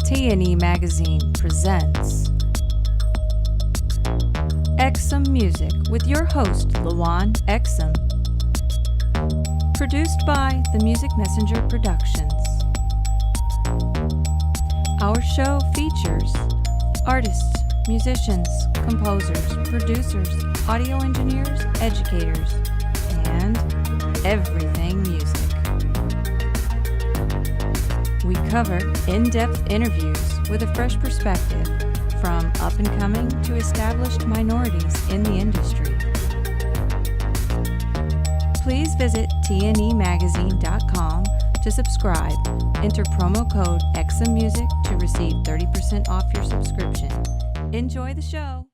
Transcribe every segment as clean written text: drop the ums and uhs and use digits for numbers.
T&E Magazine presents Exum Music with your host, Lawon Exum. Produced by the Music Messenger Productions. Our show features artists, musicians, composers, producers, audio engineers, educators, and everything music. We cover in-depth interviews with a fresh perspective from up-and-coming to established minorities in the industry. Please visit tnemagazine.com to subscribe. Enter promo code EXUMMUSIC to receive 30% off your subscription. Enjoy the show.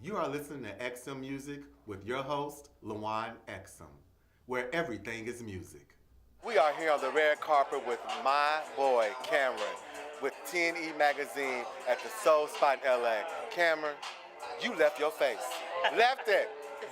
You are listening to Exum Music with your host, Lawon Exum, where everything is music. We are here on the red carpet with my boy, Cameron, with T&E Magazine at the Soul Spot in LA. Cameron, you left your face. Left it.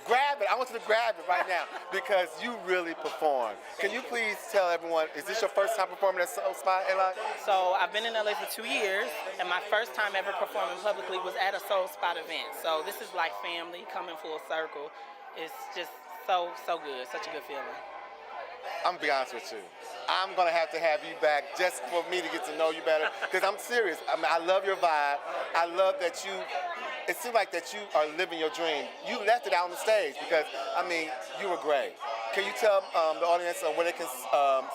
Grab it. I want you to grab it right now because you really performed. Can you please tell everyone, is this your first time performing at Soul Spot in LA? So I've been in LA for 2 years, and my first time ever performing publicly was at a Soul Spot event. So this is like family coming full circle. It's just so good. Such a good feeling. I'm gonna be honest with you. I'm gonna have you back just for me to get to know you better. Because I'm serious. I mean, I love your vibe. I love that it seems like that you are living your dream. You left it out on the stage because, I mean, you were great. Can you tell the audience where they can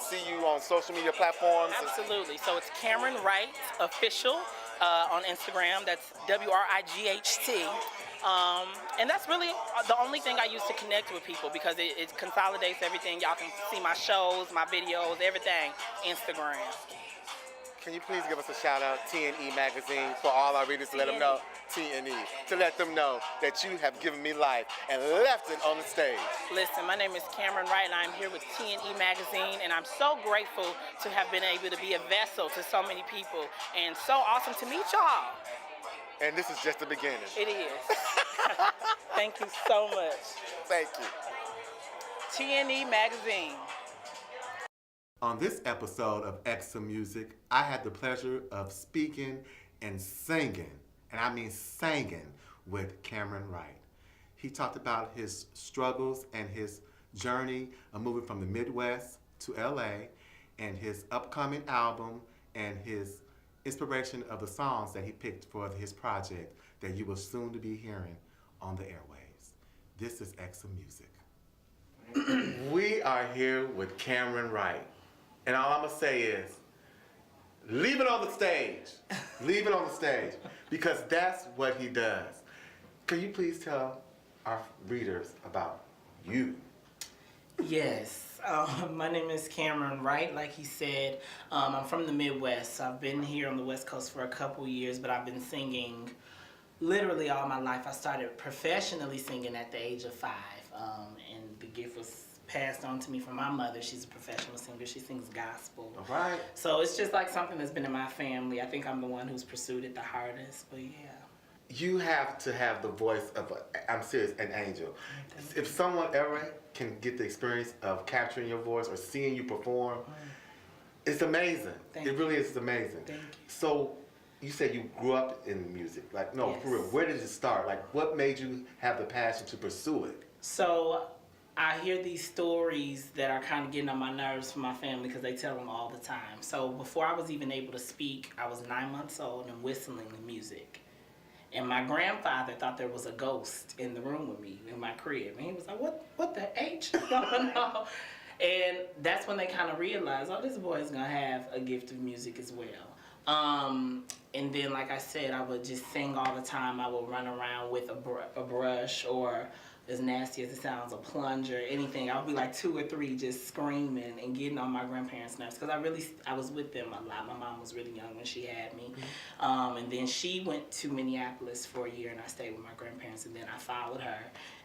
see you on social media platforms? Absolutely. So it's Cameron Wright Official on Instagram. That's WRIGHT. And that's really the only thing I use to connect with people because it consolidates everything. Y'all can see my shows, my videos, everything, Instagram. Can you please give us a shout out, T&E Magazine, for all our readers to let them know, T&E, to let them know that you have given me life and left it on the stage. Listen, my name is Cameron Wright and I'm here with T&E Magazine and I'm so grateful to have been able to be a vessel to so many people and so awesome to meet y'all. And this is just the beginning. It is. Thank you so much. Thank you. T&E Magazine. On this episode of Exum Music, I had the pleasure of speaking and singing, and I mean singing, with Cameron Wright. He talked about his struggles and his journey of moving from the Midwest to LA and his upcoming album and his inspiration of the songs that he picked for his project that you will soon to be hearing on the airwaves. This is Exum Music. We are here with Cameron Wright. And all I'm gonna say is, leave it on the stage. Leave it on the stage. Because that's what he does. Can you please tell our readers about you? Yes. My name is Cameron Wright. Like he said, I'm from the Midwest. I've been here on the West Coast for a couple years, but I've been singing literally all my life. I started professionally singing at the age of 5, and the gift was passed on to me from my mother. She's a professional singer. She sings gospel. All right. So it's just like something that's been in my family. I think I'm the one who's pursued it the hardest, but yeah. You have to have the voice of, I'm serious, an angel. If someone ever can get the experience of capturing your voice or seeing you perform, it's amazing. It really is amazing. Thank you. So you said you grew up in music. Like, no, Yes. for real, where did it start? Like, what made you have the passion to pursue it? So I hear these stories that are kind of getting on my nerves from my family because they tell them all the time. So before I was even able to speak, I was 9 months old and whistling the music. And my grandfather thought there was a ghost in the room with me in my crib. And he was like, what the H is going on? And that's when they kind of realized, oh, this boy's going to have a gift of music as well. And then, like I said, I would just sing all the time. I would run around with a brush or, as nasty as it sounds, a plunger, anything. I would be like 2 or 3 just screaming and getting on my grandparents' nerves because I was with them a lot. My mom was really young when she had me. And then she went to Minneapolis for a year and I stayed with my grandparents and then I followed her.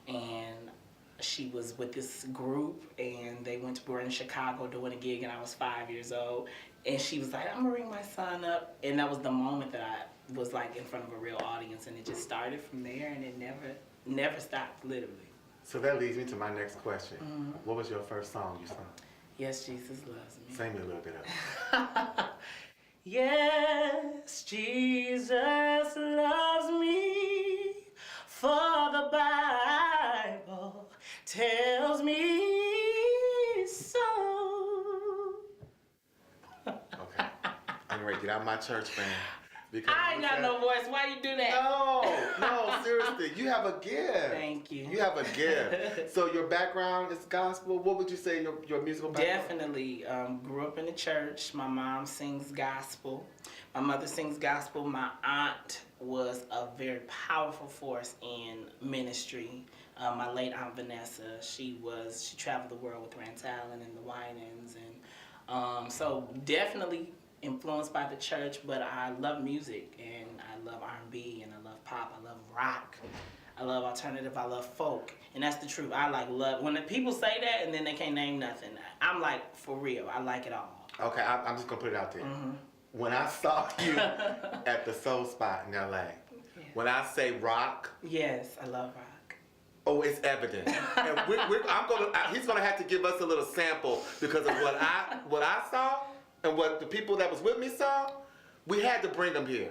And she was with this group and they were in Chicago doing a gig and I was 5 years old. And she was like, I'm gonna ring my son up. And that was the moment that I was like in front of a real audience and it just started from there and it never stopped, literally. So that leads me to my next question. What was your first song you sung? Yes, Jesus Loves Me. Sing me a little bit of it. Yes, Yes, Jesus loves me, for the Bible tells me so. Okay. I'm ready to get out of my church, fan. Because I ain't got no voice. Why you do that? No, seriously. You have a gift. Thank you. You have a gift. So your background is gospel. What would you say your musical background? Definitely. Grew up in the church. My mom sings gospel. My mother sings gospel. My aunt was a very powerful force in ministry. My late aunt Vanessa, she traveled the world with Rance Allen and the Winans, and so definitely influenced by the church. But I love music, and I love R&B, and I love pop. I love rock. I love alternative. I love folk, and that's the truth. I love when the people say that, and then they can't name nothing. I'm like, for real. I like it all. Okay, I'm just gonna put it out there. When I saw you at the Soul Spot in LA, when I say rock, yes, I love rock. oh, it's evident. And he's gonna have to give us a little sample because of what I saw and what the people that was with me saw. We had to bring them here.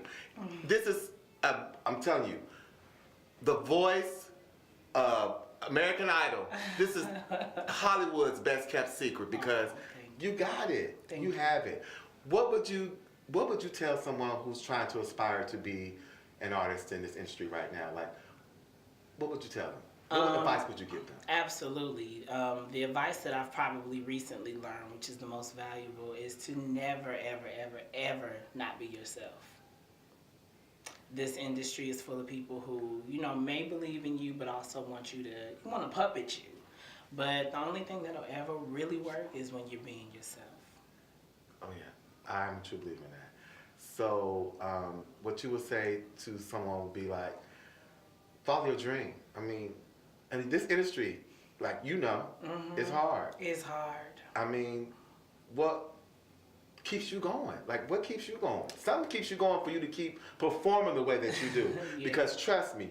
This is, I'm telling you, the voice of American Idol. This is Hollywood's best kept secret because you got it. You have it. What would you tell someone who's trying to aspire to be an artist in this industry right now? Like, what would you tell them? What advice would you give them? Absolutely. The advice that I've probably recently learned, which is the most valuable, is to never, ever, ever, ever not be yourself. This industry is full of people who, may believe in you, but also want to puppet you. But the only thing that'll ever really work is when you're being yourself. Oh yeah, I'm a true believer in that. So, what you would say to someone would be like, follow your dream. I mean, this industry, like it's hard. It's hard. I mean, what keeps you going? Like, what keeps you going? Something keeps you going for you to keep performing the way that you do. Yeah. Because trust me,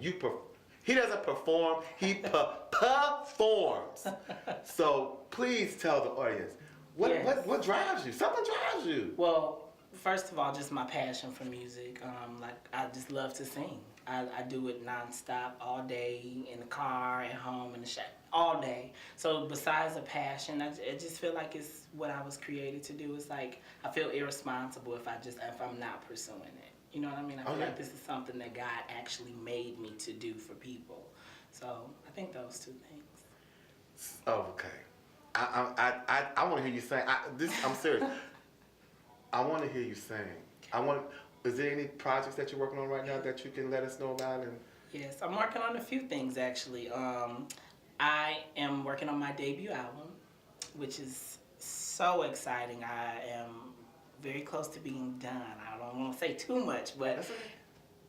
he doesn't perform, he performs. So please tell the audience, what drives you? Something drives you. Well, first of all, just my passion for music. I just love to sing. I do it nonstop, all day, in the car, at home, in the shop, all day. So besides a passion, I just feel like it's what I was created to do. It's like I feel irresponsible if I'm not pursuing it. You know what I mean? I feel like this is something that God actually made me to do for people. So I think those two things. Oh, okay. I want to hear you sing. I'm serious. I want to hear you sing. Is there any projects that you're working on right now that you can let us know about? Yes, I'm working on a few things actually. I am working on my debut album, which is so exciting. I am very close to being done. I don't want to say too much, but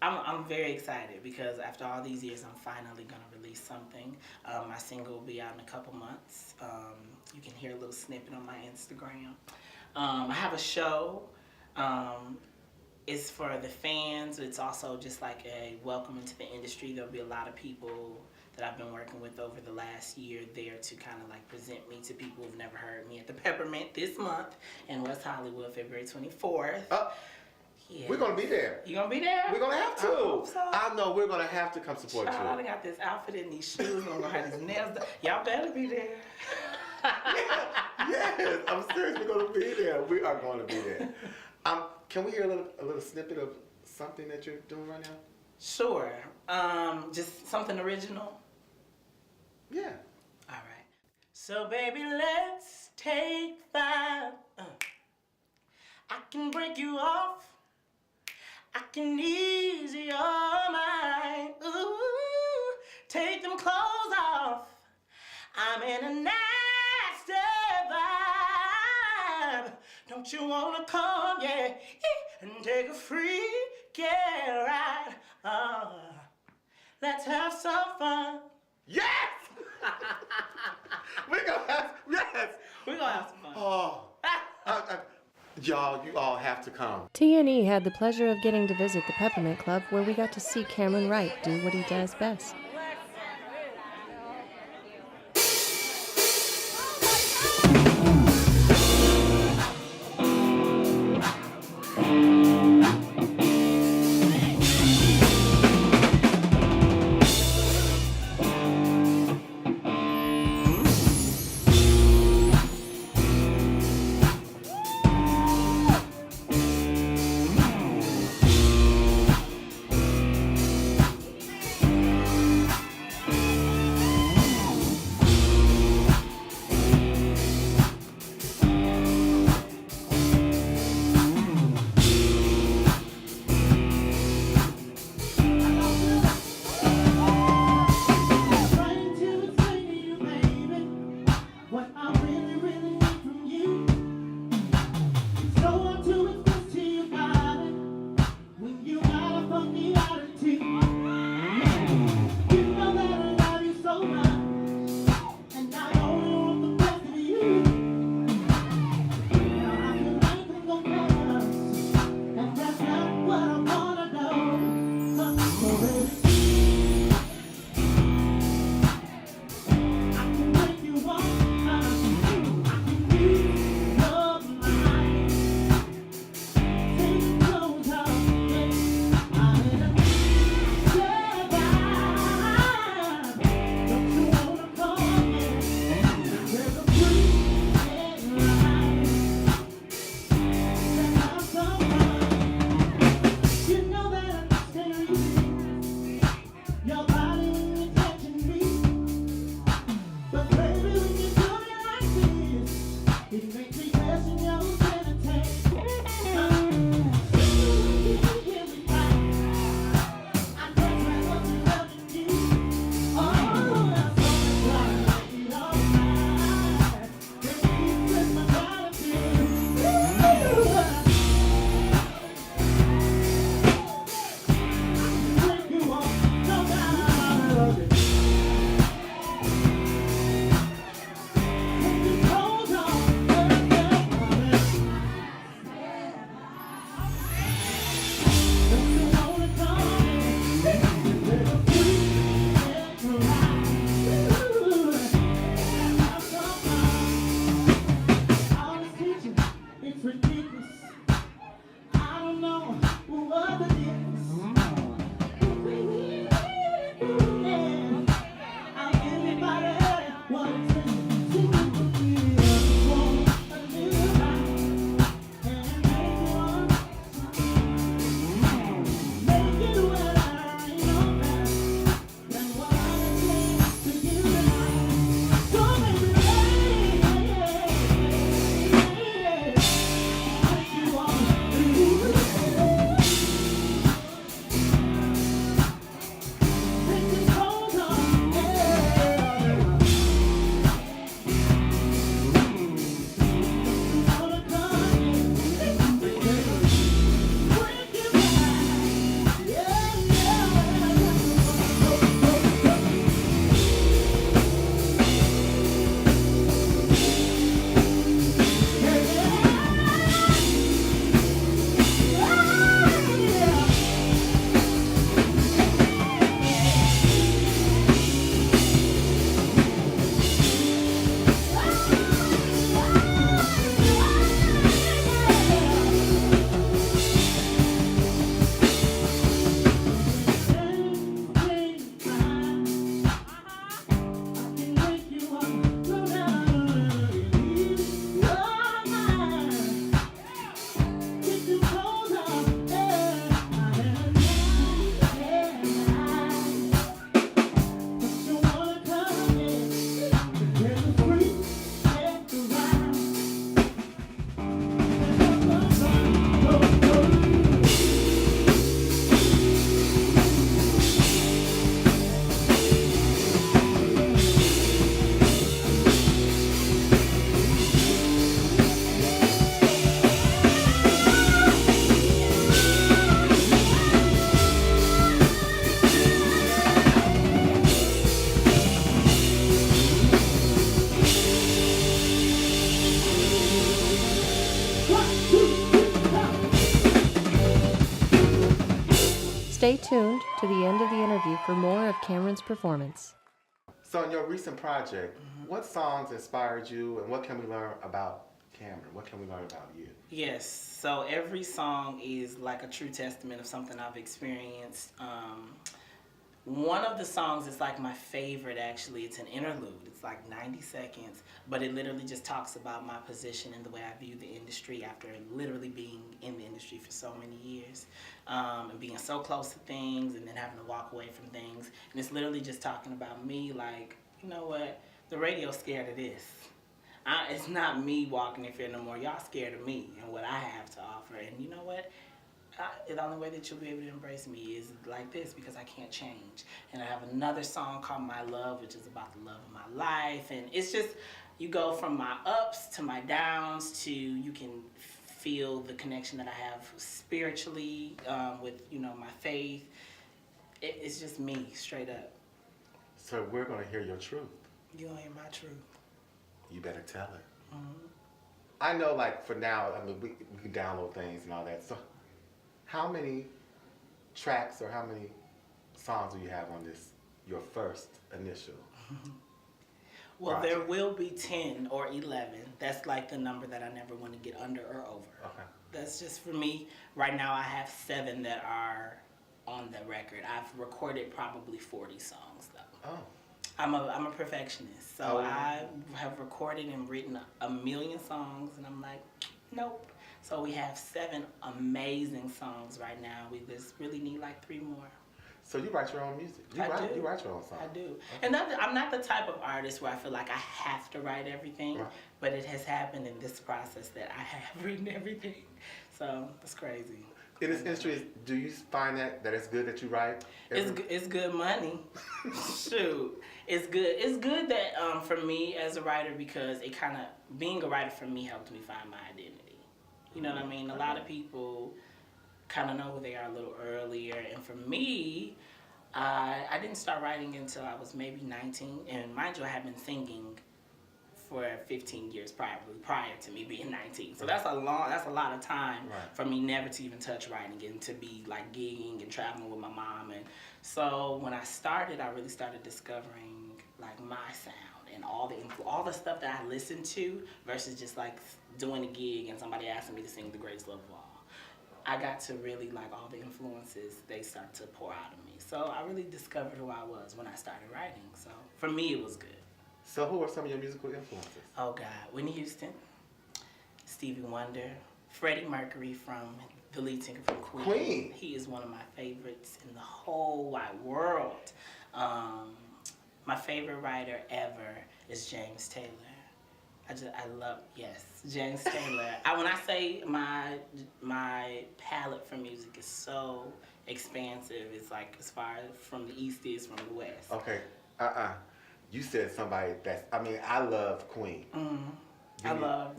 I'm very excited because after all these years, I'm finally going to release something. My single will be out in a couple months. You can hear a little snippet on my Instagram. I have a show. It's for the fans. It's also just like a welcome into the industry. There'll be a lot of people that I've been working with over the last year there to kind of like present me to people who've never heard me at the Peppermint this month in West Hollywood, February 24th. Yeah. We're going to be there. You going to be there? We're going to have to. I hope so. I know we're going to have to come support you. I got this outfit and these shoes. I'm going to have these nails done. Y'all better be there. Yes, I'm serious. We're going to be there. We are going to be there. Can we hear a little snippet of something that you're doing right now? Sure. Just something original? Yeah. All right. So, baby, let's take 5. I can break you off. I can ease your mind. Ooh, take them clothes off. I'm in a nasty vibe. Don't you wanna come, yeah, and take a freak, yeah, ride? Let's have some fun. Yes! We're gonna have some fun. Oh, y'all, you all have to come. T&E had the pleasure of getting to visit the Peppermint Club, where we got to see Cameron Wright do what he does best. Stay tuned to the end of the interview for more of Cameron's performance. So in your recent project, what songs inspired you and what can we learn about Cameron? What can we learn about you? Yes, so every song is like a true testament of something I've experienced. One of the songs is like my favorite, actually. It's an interlude. It's like 90 seconds, but it literally just talks about my position and the way I view the industry after literally being in the industry for so many years, and being so close to things and then having to walk away from things. And it's literally just talking about me, like, you know what, the radio's scared of this. It's not me walking in fear no more. Y'all scared of me and what I have to offer. And you know what? The only way that you'll be able to embrace me is like this, because I can't change. And I have another song called My Love, which is about the love of my life. And it's just, you go from my ups to my downs to, you can feel the connection that I have spiritually with, you know, my faith. It's just me, straight up. So we're going to hear your truth. You gonna hear my truth. You better tell it. I know, like, for now, I mean, we can download things and all that. So how many tracks or how many songs do you have on this, your first initial Well, project? there will be 10 or 11. That's like the number that I never want to get under or over. Okay. That's just for me. Right now I have 7 that are on the record. I've recorded probably 40 songs though. Oh. I'm a perfectionist. So Oh. I have recorded and written a million songs and I'm like, nope. So we have 7 amazing songs right now. We just really need like 3 more. So you write your own music? You I write, do. You write your own songs? I do. And I'm not the type of artist where I feel like I have to write everything, Right. but it has happened in this process that I have written everything. So it's crazy. In this industry, do you find that it's good that you write? It's good money. Shoot, it's good. It's good that for me as a writer, because it kind of, being a writer for me helped me find my identity. You know what I mean? A lot of people kind of know who they are a little earlier, and for me, I didn't start writing until I was maybe 19, and mind you, I had been singing for 15 years prior to me being 19. So that's a lot of time Right. for me never to even touch writing and to be like gigging and traveling with my mom. And so when I started, I really started discovering like my sound and all the stuff that I listened to versus just like doing a gig and somebody asking me to sing The Greatest Love of All. I got to really like all the influences, they start to pour out of me. So I really discovered who I was when I started writing. So for me, it was good. So who are some of your musical influences? Oh God, Whitney Houston, Stevie Wonder, Freddie Mercury from the lead singer from Queen. Queen. He is one of my favorites in the whole wide world. My favorite writer ever is James Taylor. I love, yes, James Taylor. When I say my palette for music is so expansive, it's like as far from the East is from the West. Okay, you said somebody that's, I mean, I love Queen.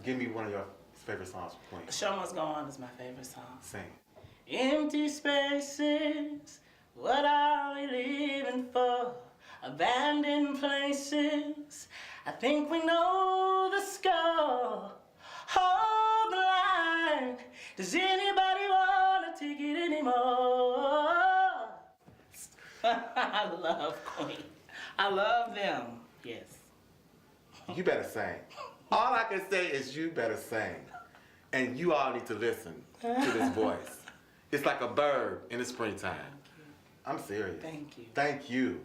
Give me one of your favorite songs from Queen. Show Must Go On is my favorite song. Sing. Empty spaces, what are we living for? Abandoned places, I think we know the score. Hold the line, does anybody want a ticket anymore? I love Queen. I love them, yes. You better sing. All I can say is you better sing. And you all need to listen to this voice. It's like a bird in the springtime. I'm serious. Thank you. Thank you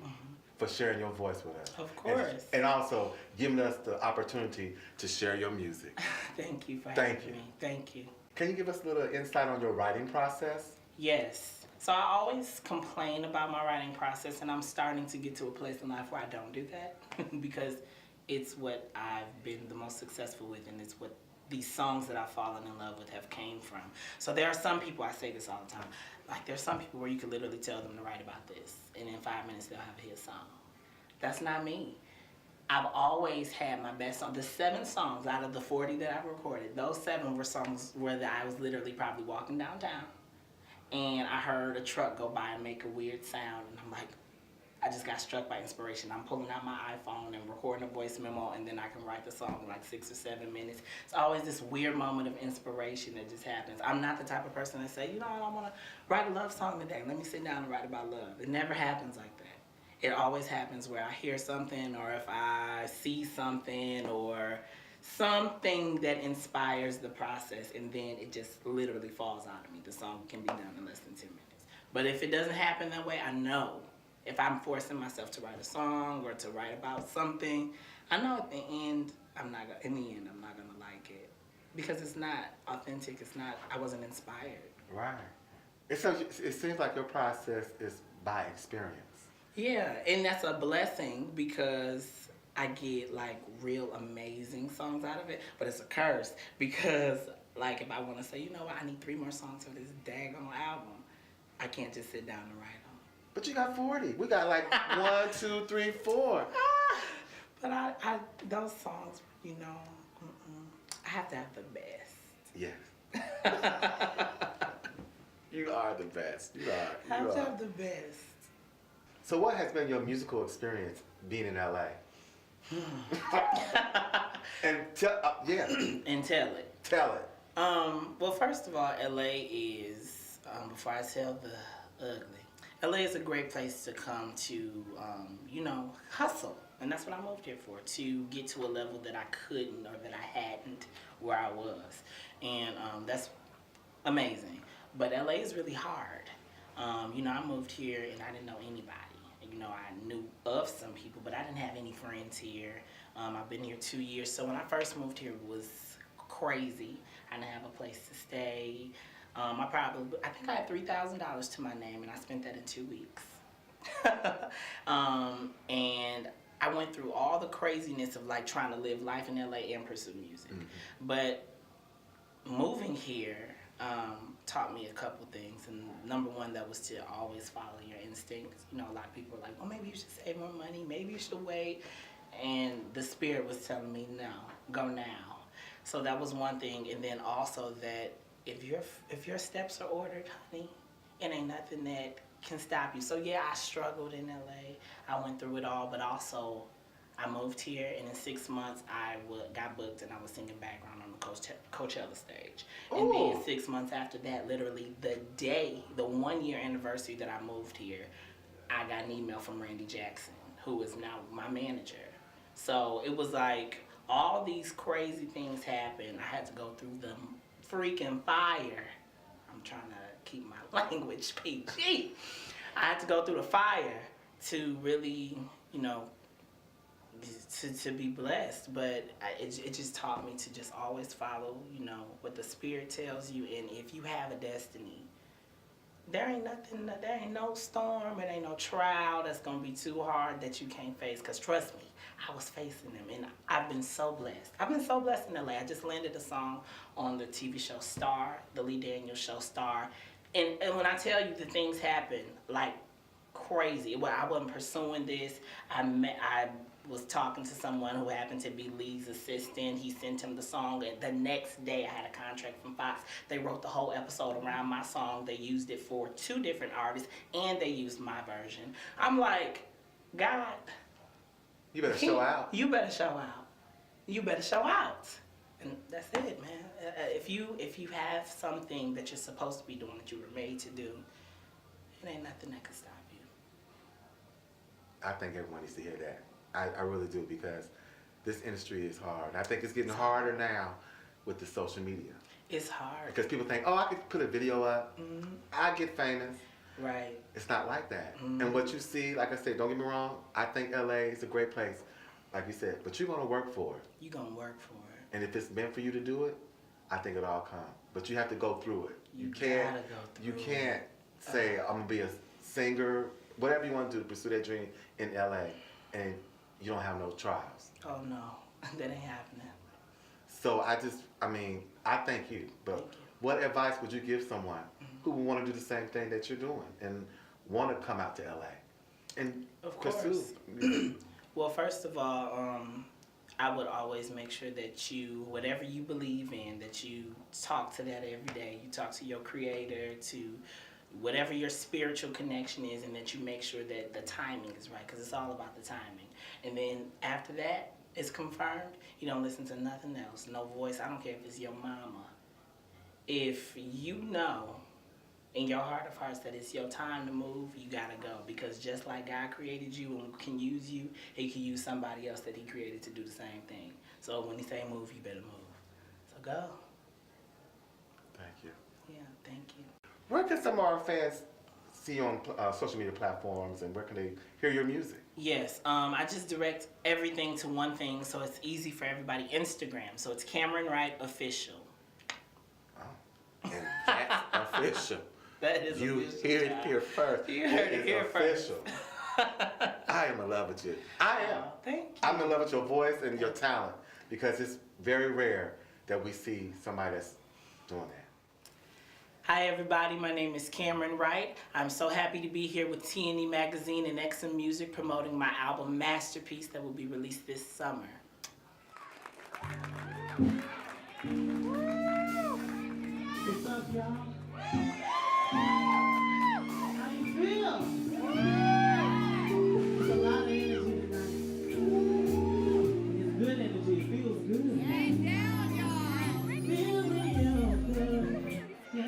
for sharing your voice with us. Of course. And also giving us the opportunity to share your music. Thank you for Thank having you. me. Thank you. Can you give us a little insight on your writing process? Yes. So I always complain about my writing process, and I'm starting to get to a place in life where I don't do that because it's what I've been the most successful with, and it's what these songs that I've fallen in love with have came from. So there are some people, I say this all the time, like there's some people where you could literally tell them to write about this, and in 5 minutes they'll have a hit song. That's not me. I've always had my best song. The 7 songs out of the 40 that I've recorded, those 7 were songs where I was literally probably walking downtown, and I heard a truck go by and make a weird sound, and I'm like, I just got struck by inspiration. I'm pulling out my iPhone and recording a voice memo, and then I can write the song in like 6 or 7 minutes. It's always this weird moment of inspiration that just happens. I'm not the type of person that say, I want to write a love song today. Let me sit down and write about love. It never happens like that. It always happens where I hear something, or if I see something, or something that inspires the process, and then it just literally falls out of me. The song can be done in less than 10 minutes. But if it doesn't happen that way, I know. If I'm forcing myself to write a song or to write about something, I know at the end, I'm not gonna like it. Because it's not authentic, I wasn't inspired. Right. It seems like your process is by experience. Yeah, and that's a blessing because I get like real amazing songs out of it, but it's a curse because like if I want to say, you know what, I need 3 more songs for this daggone album, I can't just sit down and write them. But you got 40. We got like 1, 2, 3, 4. But I those songs, I have to have the best. Yes. You are the best. You are. I have to have the best. So what has been your musical experience being in LA? And And tell it. Tell it. Well, first of all, LA is, before I tell the ugly, LA is a great place to come to, hustle. And that's what I moved here for, to get to a level that I couldn't or that I hadn't where I was. And that's amazing. But LA is really hard. I moved here and I didn't know anybody. I knew of some people, but I didn't have any friends here. I've been here 2 years. So when I first moved here, it was crazy. I didn't have a place to stay. I think I had $3,000 to my name, and I spent that in 2 weeks. And I went through all the craziness of like trying to live life in LA and pursue music. Mm-hmm. But moving here taught me a couple things, and number one, that was to always follow your instincts. A lot of people are like, well, maybe you should save more money, maybe you should wait, and the spirit was telling me, no, go now. So that was one thing, and then also that if your steps are ordered, honey, it ain't nothing that can stop you. So yeah, I struggled in LA, I went through it all, but also I moved here, and in 6 months I got booked, and I was singing background on the Coachella stage. Ooh. And then 6 months after that, literally the 1 year anniversary that I moved here, I got an email from Randy Jackson, who is now my manager. So it was like all these crazy things happened. I had to go through the freaking fire. I'm trying to keep my language PG. I had to go through the fire to really, to be blessed, but it just taught me to just always follow, what the spirit tells you. And if you have a destiny, there ain't no storm, it ain't no trial that's gonna be too hard that you can't face. Cause trust me, I was facing them, and I've been so blessed. I've been so blessed in LA. I just landed a song on the TV show Star, the Lee Daniels show Star, and when I tell you the things happen like crazy. Well, I wasn't pursuing this. I was talking to someone who happened to be Lee's assistant. He sent him the song, and the next day I had a contract from Fox. They wrote the whole episode around my song. They used it for 2 different artists, and they used my version. I'm like, God, you better show out. You better show out. You better show out. And that's it, man. If you have something that you're supposed to be doing, that you were made to do, it ain't nothing that can stop you. I think everyone needs to hear that. I really do, because this industry is hard. I think it's getting harder now with the social media. It's hard. Because people think, I could put a video up, mm-hmm. I get famous. Right. It's not like that. Mm-hmm. And what you see, like I said, don't get me wrong, I think LA is a great place, like you said, but you're going to work for it. You're going to work for it. And if it's meant for you to do it, I think it'll all come. But you have to go through it. You can't say, I'm going to be a singer, whatever you want to do to pursue that dream in LA, and you don't have no trials. Oh no, that ain't happening. So I thank you. But what advice would you give someone who would want to do the same thing that you're doing and want to come out to LA and pursue? Well, first of all, I would always make sure that you, whatever you believe in, that you talk to that every day. You talk to your creator, to whatever your spiritual connection is, and that you make sure that the timing is right, because it's all about the timing. And then after that is confirmed, you don't listen to nothing else, no voice. I don't care if it's your mama. If you know in your heart of hearts that it's your time to move, you gotta go. Because just like God created you and can use you, he can use somebody else that he created to do the same thing. So when he say move, you better move. So go. Thank you. Yeah, thank you. Where can some of our fans see you on social media platforms, and where can they hear your music? Yes, I just direct everything to one thing, so it's easy for everybody. Instagram, so it's Cameron Wright Official. Oh, and that's official. That is you official. hear it here first. You heard it here first. Official. I am in love with you. I am. Oh, thank you. I'm in love with your voice and your talent, because it's very rare that we see somebody that's doing that. Hi everybody, my name is Cameron Wright. I'm so happy to be here with T&E Magazine and XM Music promoting my album Masterpiece that will be released this summer. What's up, y'all? How you feel? There's a lot of energy tonight. It's good energy. It feels good. Feel real good. Yeah.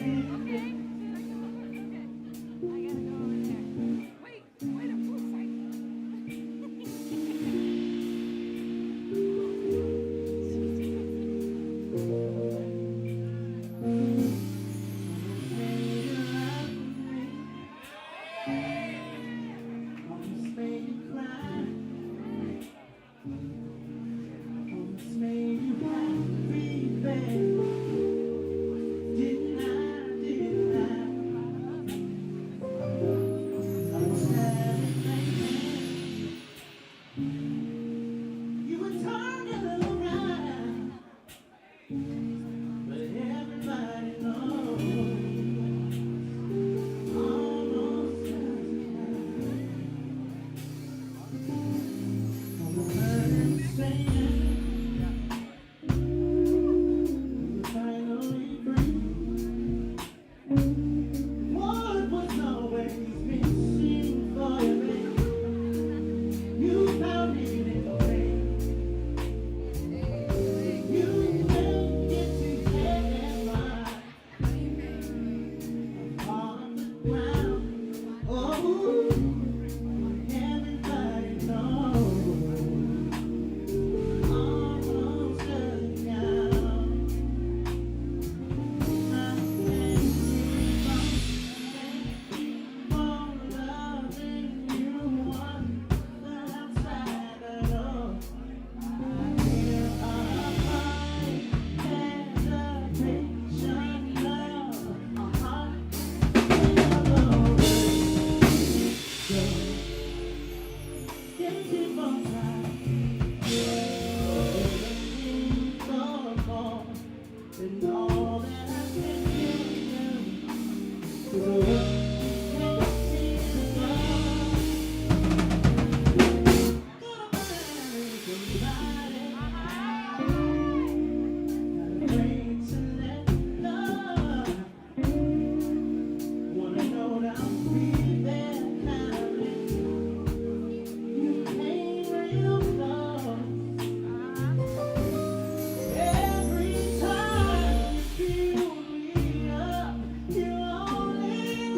Every time you feel me up, you only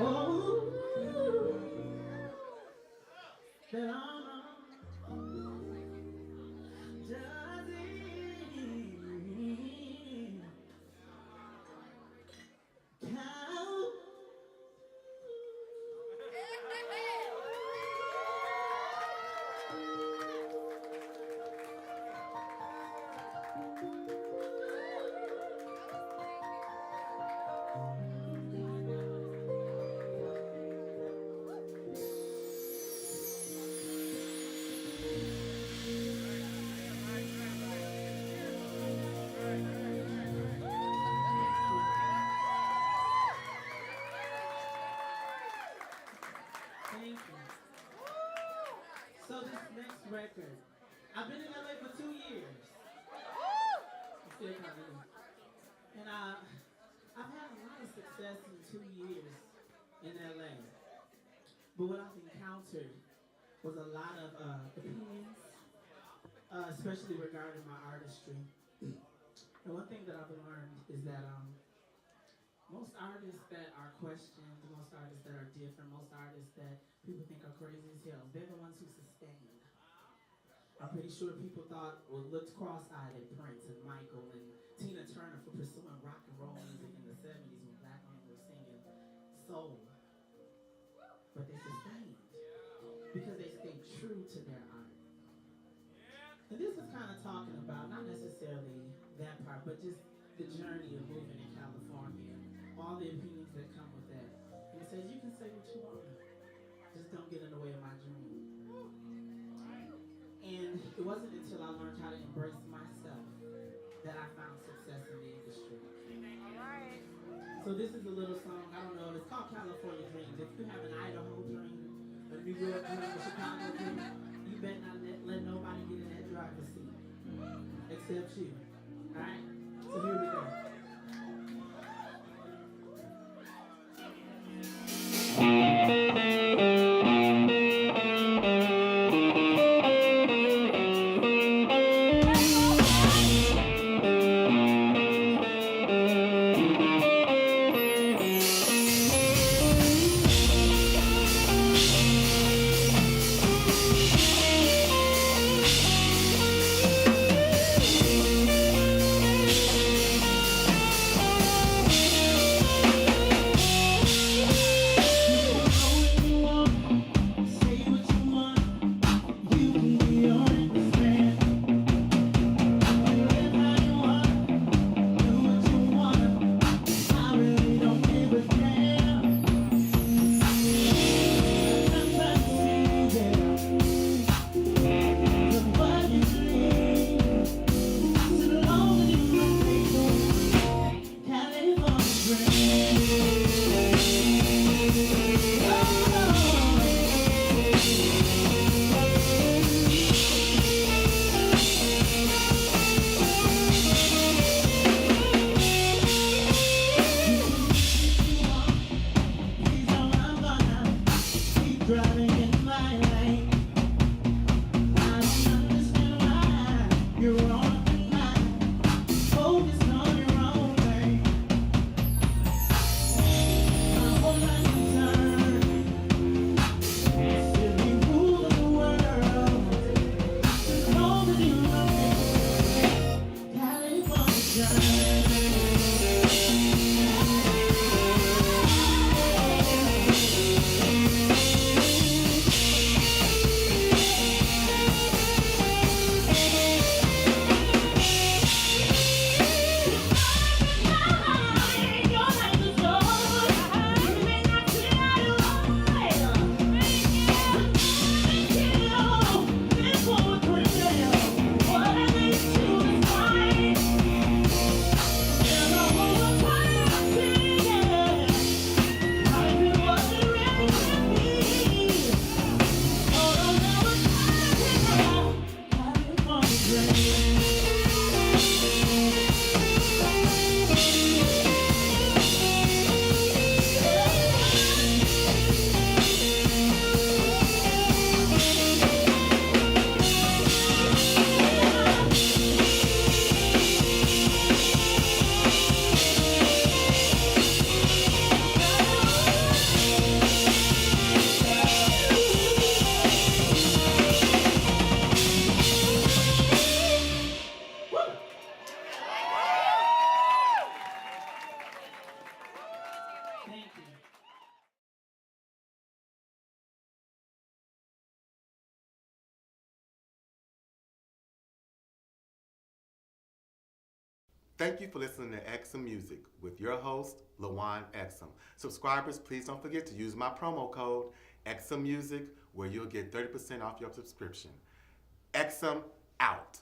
Oh, that I'm just count. Thank you. So this next record, I've been in LA for 2 years. I'm still coming. And I've had a lot of success in 2 years in LA. But what I've encountered was a lot of opinions, especially regarding my artistry. And one thing that I've learned is that most artists that are questioned, most artists that are different, most artists that people think are crazy as hell, they're the ones who sustain. I'm pretty sure people thought, or looked cross-eyed at Prince and Michael and Tina Turner for pursuing rock and roll music in the 70s when black men were singing soul. But they sustained because they stayed true to their art. And this is kind of talking about, not necessarily that part, but just the journey of moving in California, all the opinions that come with that. And it says, you can say what you want, just don't get in the way of my dream. And it wasn't until I learned how to embrace myself that I found success in the industry. So this is a little song, I don't know, it's called California Dreams. If you have an Idaho dream, a New York dream, a Chicago dream, you better not let nobody get in that driver's seat, except you. Alright? So here we go. Thank you for listening to Exum Music with your host, Lawon Exum. Subscribers, please don't forget to use my promo code, Exum Music, where you'll get 30% off your subscription. Exum out.